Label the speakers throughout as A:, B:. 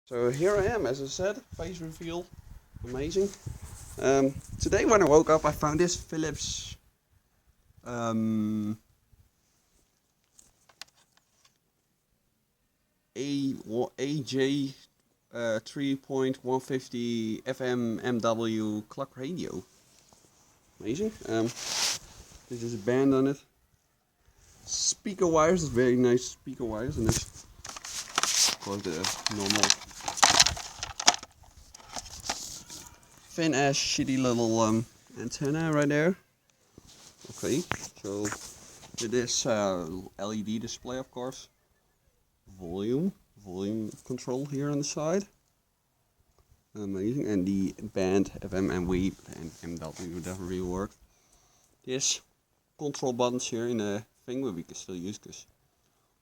A: So here I am, as I said, face reveal, amazing. Today when I woke up I found this Philips AJ 3.150 FM MW clock radio. Amazing. This is a band on it. Speaker wires, very nice speaker wires, and this of course the normal thin ass shitty little antenna right there. Okay, so with this LED display, of course, volume control here on the side. Amazing, and the band FM and WAVE and MW doesn't really work. This control buttons here in a thing where we can still use because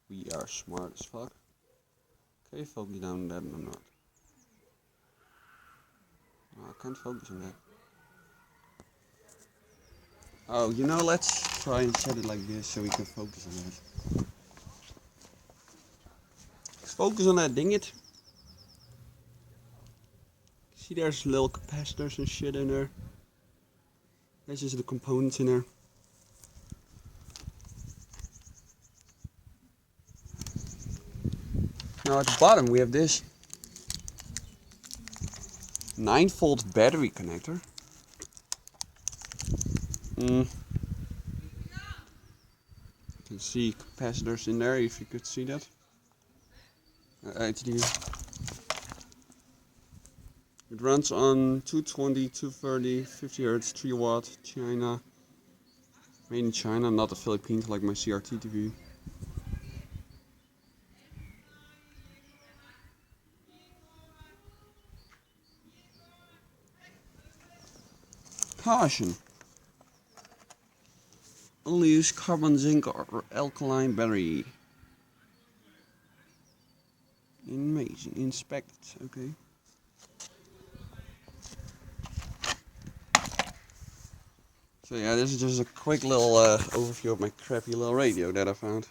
A: we are smart as fuck. Okay, focus down on that, and I'm not. No, I can't focus on that. Oh, let's try and set it like this so we can focus on that. Let's focus on that, dang it. See, there's little capacitors and shit in there. This is the components in there. Now at the bottom we have this 9-volt battery connector. You can see capacitors in there if you could see that. It runs on 220, 230, 50 Hz, 3 watt, China. Made in China, not the Philippines like my CRT TV. Caution. Only use carbon, zinc or alkaline battery. Amazing. Inspect, okay. So yeah, this is just a quick little overview of my crappy little radio that I found.